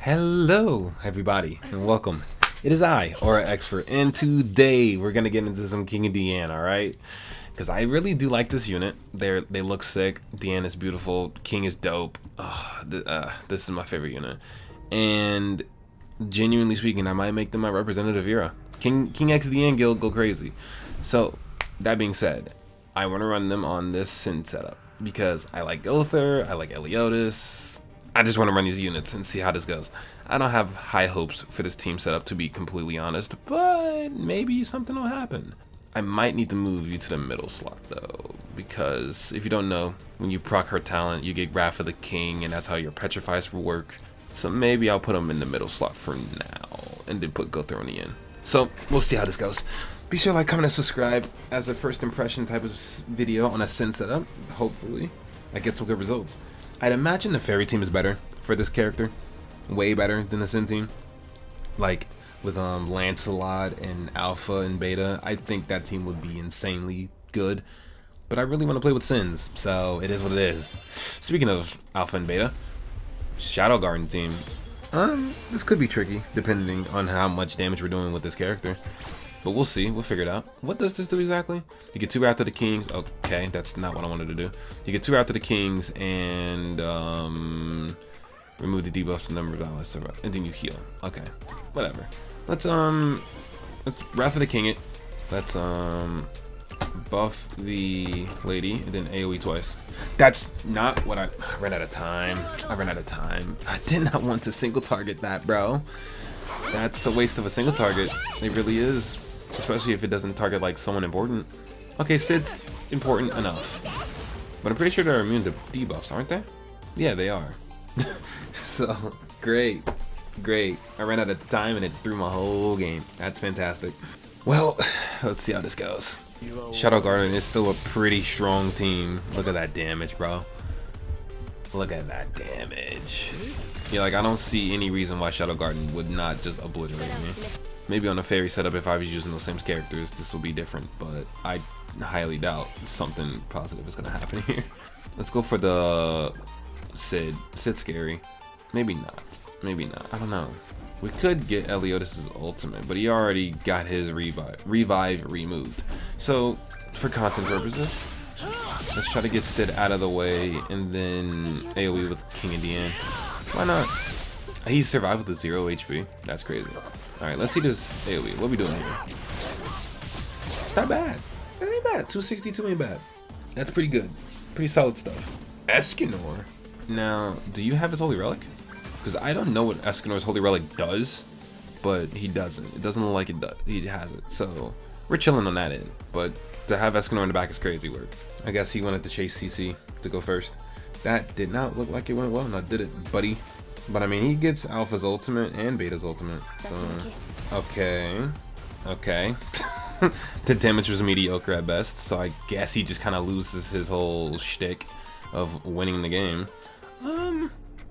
Hello everybody and welcome. It is I, Aura Expert, and today we're gonna get into some King of Diane, alright? Because I really do like this unit. They look sick. Diane is beautiful. King is dope. This is my favorite unit. And genuinely speaking, I might make them my representative era. King X Diane guild go crazy. So that being said, I want to run them on this Sin setup because I like Gother, I like Eliotis. I just want to run these units and see how this goes. I don't have high hopes for this team setup, to be completely honest, but maybe something will happen. I might need to move you to the middle slot though, because if you don't know, when you proc her talent, you get Wrath of the King, and that's how your Petrifies will work. So maybe I'll put them in the middle slot for now, and then put Gother on the end. So we'll see how this goes. Be sure to like, comment, and subscribe as a first impression type of video on a Sin setup. Hopefully, I get some good results. I'd imagine the Fairy team is better for this character, way better than the Sin team. Like with Lancelot and Alpha and Beta, I think that team would be insanely good. But I really want to play with Sins, so it is what it is. Speaking of Alpha and Beta, Shadow Garden team. This could be tricky depending on how much damage we're doing with this character. But we'll see, we'll figure it out. What does this do exactly? You get 2 Wrath of the Kings. Okay, that's not what I wanted to do. You get 2 Wrath of the Kings and remove the debuffs, the number of allies survive, and then you heal. Okay, whatever. Let's Wrath of the King it. Let's buff the lady and then AoE twice. That's not what I ran out of time. I did not want to single target that, bro. That's a waste of a single target. It really is. Especially if it doesn't target like someone important. Okay, Sid's important enough. But I'm pretty sure they're immune to debuffs, aren't they? Yeah, they are. So, great. I ran out of time and it threw my whole game. That's fantastic. Well, let's see how this goes. Shadow Garden is still a pretty strong team. Look at that damage, bro. Look at that damage. Yeah, like I don't see any reason why Shadow Garden would not just obliterate me. Maybe on a Fairy setup, if I was using those same characters, this will be different, but I highly doubt something positive is gonna happen here. Let's go for the Sid. Sid's scary. Maybe not. I don't know. We could get Eliotis' ultimate, but he already got his revive removed. So, for content purposes, let's try to get Sid out of the way and then AoE with King of Diane. Why not? He survived with a 0 HP. That's crazy. Alright, let's see this AoE. What are we doing here? It's not bad. That ain't bad. 262 ain't bad. That's pretty good. Pretty solid stuff. Esganor. Now, do you have his Holy Relic? Because I don't know what Esganor's Holy Relic does, but he doesn't. It doesn't look like it does. He has it. So, we're chilling on that end. But to have Esganor in the back is crazy work. I guess he wanted to chase CC to go first. That did not look like it went well. Now did it, buddy? But I mean, he gets Alpha's ultimate and Beta's ultimate. So, okay. The damage was mediocre at best. So I guess he just kind of loses his whole shtick of winning the game.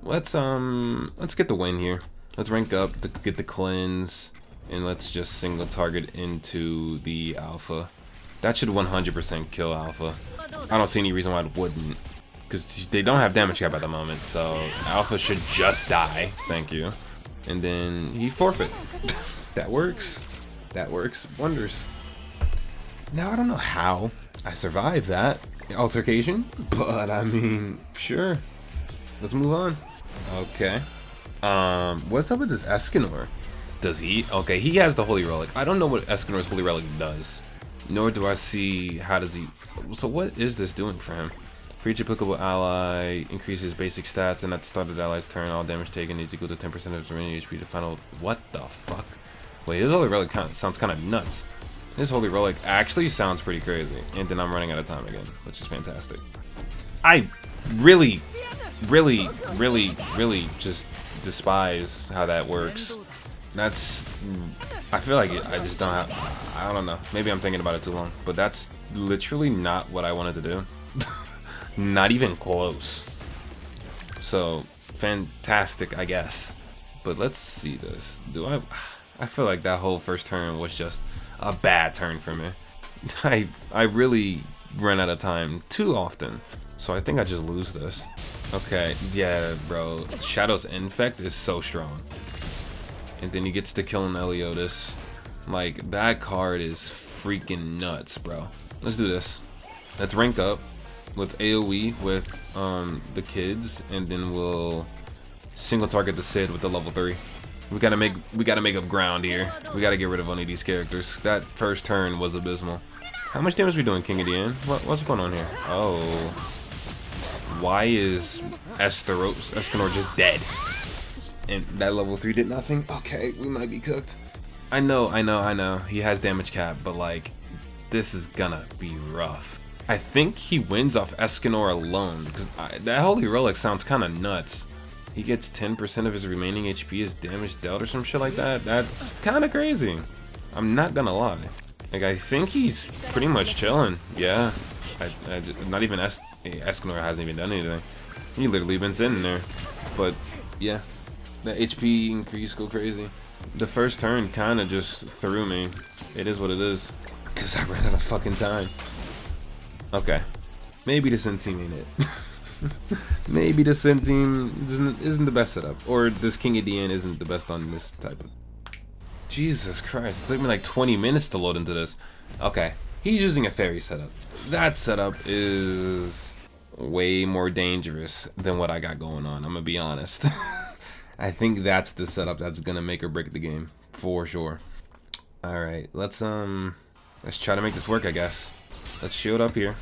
Let's get the win here. Let's rank up to get the cleanse, and let's just single target into the Alpha. That should 100% kill Alpha. I don't see any reason why it wouldn't, because they don't have damage cap at the moment, so Alpha should just die. Thank you. And then he forfeit. That works. That works wonders. Now I don't know how I survived that altercation, but I mean, sure. Let's move on. Okay. What's up with this Esganor? Does he? Okay, he has the Holy Relic. I don't know what Esganor's Holy Relic does. Nor do I see how does he. So what is this doing for him? For each applicable ally, increases basic stats, and at the start of the ally's turn, all damage taken is equal to 10% of its remaining HP to final. What the fuck? Wait, his Holy Relic sounds kind of nuts. His Holy Relic actually sounds pretty crazy. And then I'm running out of time again, which is fantastic. I really just despise how that works. That's, I feel like I just don't have, I don't know, maybe I'm thinking about it too long, but that's literally not what I wanted to do. Not even close. So, fantastic, I guess. But let's see this. I feel like that whole first turn was just a bad turn for me. I really ran out of time too often. So I think I just lose this. Okay, yeah, bro. Shadow's Infect is so strong. And then he gets to kill an Eliotis. Like, that card is freaking nuts, bro. Let's do this. Let's rank up. Let's AoE with the kids, and then we'll single target the Sid with the level 3. We gotta make up ground here. We gotta get rid of one of these characters. That first turn was abysmal. How much damage are we doing, King Diane? What's going on here? Oh. Why is Esganor just dead? And that level 3 did nothing? Okay, we might be cooked. I know. He has damage cap, but like, this is gonna be rough. I think he wins off Esganor alone, because that Holy Relic sounds kind of nuts. He gets 10% of his remaining HP as damage dealt or some shit like that. That's kind of crazy. I'm not gonna lie. Like, I think he's pretty much chilling. Yeah. Not even Esganor hasn't even done anything. He literally been sitting there. But, yeah. That HP increase go crazy. The first turn kind of just threw me. It is what it is. Because I ran out of fucking time. Okay. Maybe the Sin team ain't it. Maybe the Sin team isn't the best setup. Or this King of Diane isn't the best on this type of... Jesus Christ. It took me like 20 minutes to load into this. Okay. He's using a fairy setup. That setup is way more dangerous than what I got going on. I'm gonna be honest. I think that's the setup that's gonna make or break the game. For sure. Alright. Let's try to make this work, I guess. Let's shield up here.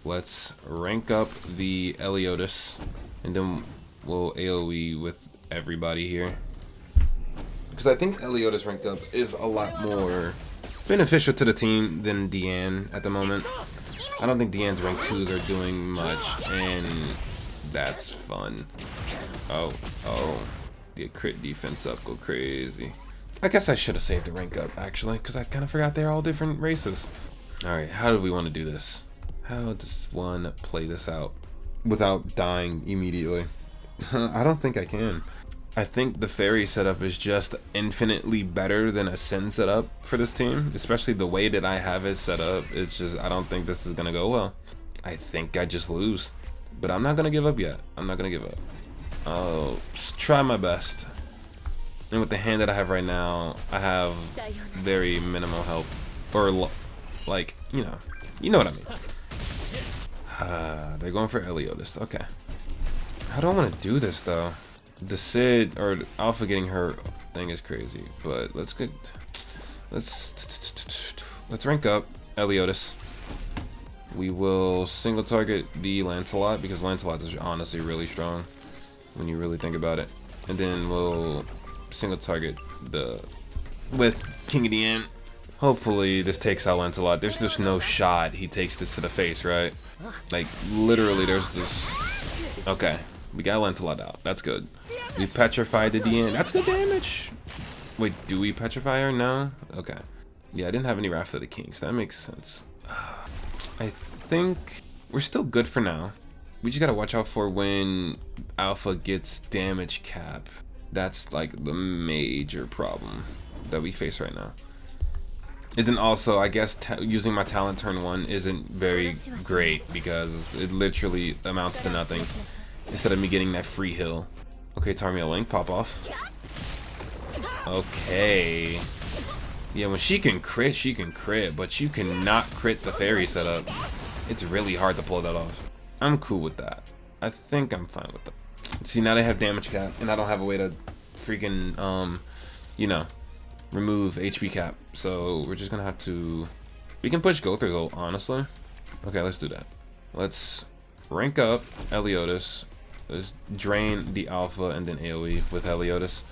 Let's rank up the Eliotis, and then we'll AoE with everybody here. Because I think Eliotis rank up is a lot more beneficial to the team than Diane at the moment. I don't think Diane's rank 2s are doing much, and that's fun. Oh. The crit defense up go crazy. I guess I should have saved the rank up, actually, because I kind of forgot they're all different races. Alright, how do we want to do this? How does one play this out without dying immediately? I don't think I can. I think the fairy setup is just infinitely better than a Sin setup for this team, especially the way that I have it set up. It's just, I don't think this is going to go well. I think I just lose, but I'm not going to give up yet. I'm not going to give up. I'll just try my best. And with the hand that I have right now, I have very minimal help, or like, you know what I mean. They're going for Eliotis. Okay. How do I want to do this though? The Sid or Alpha getting her thing is crazy, but let's rank up Eliotis. We will single target the Lancelot because Lancelot is honestly really strong when you really think about it, and then we'll single target with King of Diane. Hopefully this takes out Lancelot. There's just no shot he takes this to the face, right? Like, literally, there's this... Okay, we got Lancelot out. That's good. We petrified the Diane. That's good damage. Wait, do we petrify her? No? Okay. Yeah, I didn't have any Wrath of the Kings. That makes sense. I think we're still good for now. We just gotta watch out for when Alpha gets damage cap. That's like the major problem that we face right now. And then also, I guess using my talent turn 1 isn't very great because it literally amounts to nothing instead of me getting that free heal. Okay, Tarmia Link, pop off. Okay. Yeah, when she can crit, but you cannot crit the fairy setup. It's really hard to pull that off. I'm cool with that. I think I'm fine with that. See, now they have damage cap, and I don't have a way to freaking, you know, remove HP cap. So we're just gonna have to... We can push Gother's ult, honestly. Okay, let's do that. Let's rank up Eliotis. Let's drain the Alpha and then AoE with Eliotis.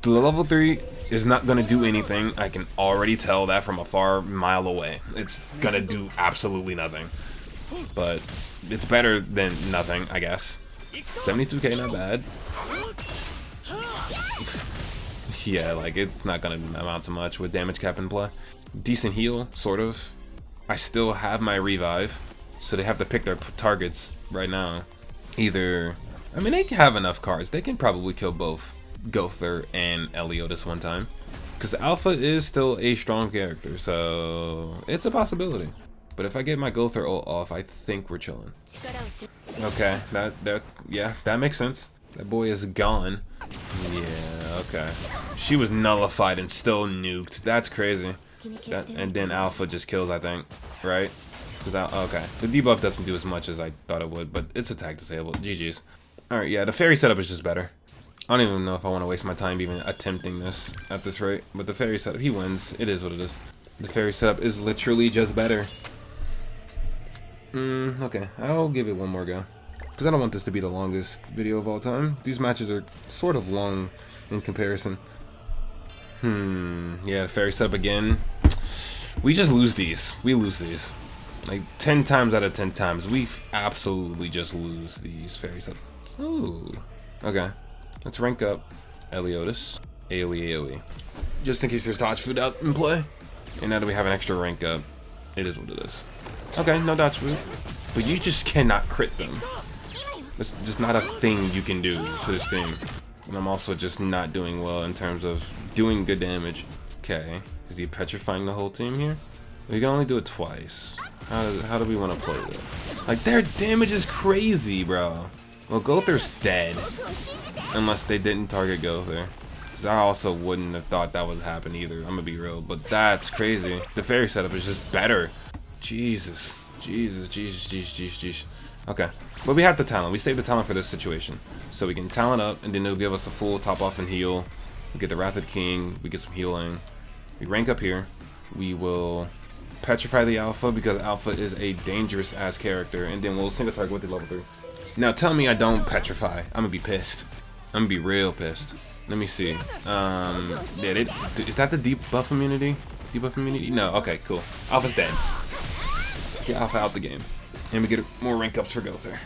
The level 3 is not gonna do anything. I can already tell that from a far mile away. It's gonna do absolutely nothing. But it's better than nothing, I guess. 72k, not bad. Yeah, like, it's not gonna amount to much with damage cap in play. Decent heal, sort of. I still have my revive, so they have to pick their targets right now. Either, I mean, they have enough cards. They can probably kill both Gother and Eliotis one time, because Alpha is still a strong character, so it's a possibility. But if I get my Gother ult off, I think we're chilling. Okay, yeah, that makes sense. That boy is gone. Yeah, okay. She was nullified and still nuked. That's crazy. And then Alpha just kills, I think, right? Okay, the debuff doesn't do as much as I thought it would, but it's attack disabled. GG's. Alright, yeah, the fairy setup is just better. I don't even know if I want to waste my time even attempting this at this rate. But the fairy setup, he wins. It is what it is. The fairy setup is literally just better. Okay, I'll give it one more go. Because I don't want this to be the longest video of all time. These matches are sort of long in comparison. Yeah, the fairy setup again. We just lose these. We lose these. Like 10 times out of 10 times, we absolutely just lose these fairy setup. Ooh. Okay. Let's rank up Eliotis. AoE. Just in case there's dodge food out in play. And now that we have an extra rank up, it is what it is. Okay, no dodge food. But you just cannot crit them. That's just not a thing you can do to this team. And I'm also just not doing well in terms of doing good damage. Okay. Is he petrifying the whole team here? We can only do it twice. How do we want to play that? Like, their damage is crazy, bro. Well, Gother's dead. Unless they didn't target Gother. Because I also wouldn't have thought that would happen either. I'm going to be real. But that's crazy. The fairy setup is just better. Jesus. Jesus. Okay. But we have the talent. We saved the talent for this situation. So we can talent up, and then it'll give us a full top off and heal. We get the Wrath of the King. We get some healing. We rank up here. We will petrify the Alpha because Alpha is a dangerous ass character. And then we'll single target with the level 3. Now tell me I don't petrify. I'm gonna be pissed. I'm gonna be real pissed. Let me see. Yeah, is that the debuff immunity? Debuff immunity? No. Okay, cool. Alpha's dead. Get Alpha out the game. And we get more rank ups for Gother.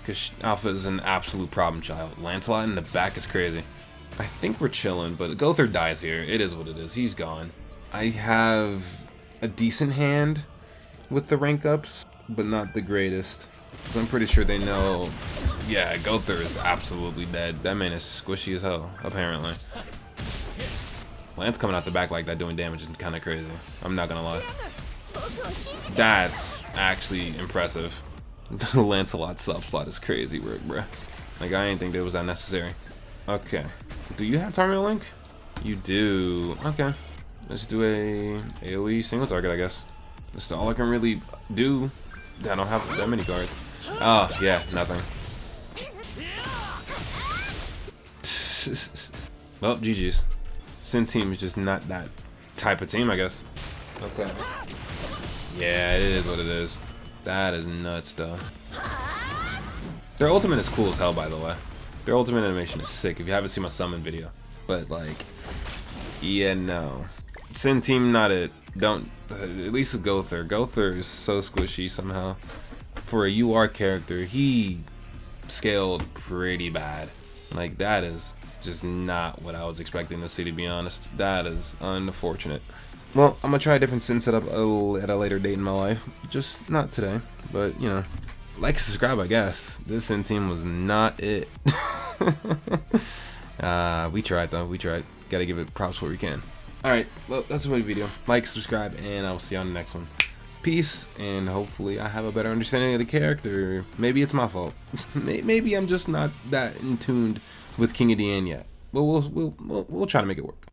Because Alpha is an absolute problem child. Lancelot in the back is crazy. I think we're chilling, but Gother dies here. It is what it is. He's gone. I have a decent hand with the rank ups, but not the greatest. Because I'm pretty sure they know, yeah, Gother is absolutely dead. That man is squishy as hell, apparently. Lance coming out the back like that doing damage is kind of crazy. I'm not gonna lie. That's actually impressive. The Lancelot sub slot is crazy work, bruh. Like, I didn't think that was that necessary. Okay. Do you have Target Link? You do. Okay. Let's do a AoE single target, I guess. That's all I can really do. I don't have that many cards. Oh, yeah, nothing. Well, GG's. Sin team is just not that type of team, I guess. Okay. Yeah, it is what it is. That is nuts, though. Their ultimate is cool as hell, by the way. Their ultimate animation is sick if you haven't seen my summon video. But, like, yeah, no. Sin team, not it. Don't, at least with Gother. Gother is so squishy somehow. For a UR character, he scaled pretty bad. Like, that is just not what I was expecting to see, to be honest. That is unfortunate. Well, I'm gonna try a different sin setup at a later date in my life. Just not today, but, you know. Like, subscribe, I guess. This sin team was not it. We tried, though. We tried. Gotta give it props where we can. Alright, well, that's the video. Like, subscribe, and I'll see you on the next one. Peace, and hopefully I have a better understanding of the character. Maybe it's my fault. Maybe I'm just not that in tuned with King of Diane yet. But we'll try to make it work.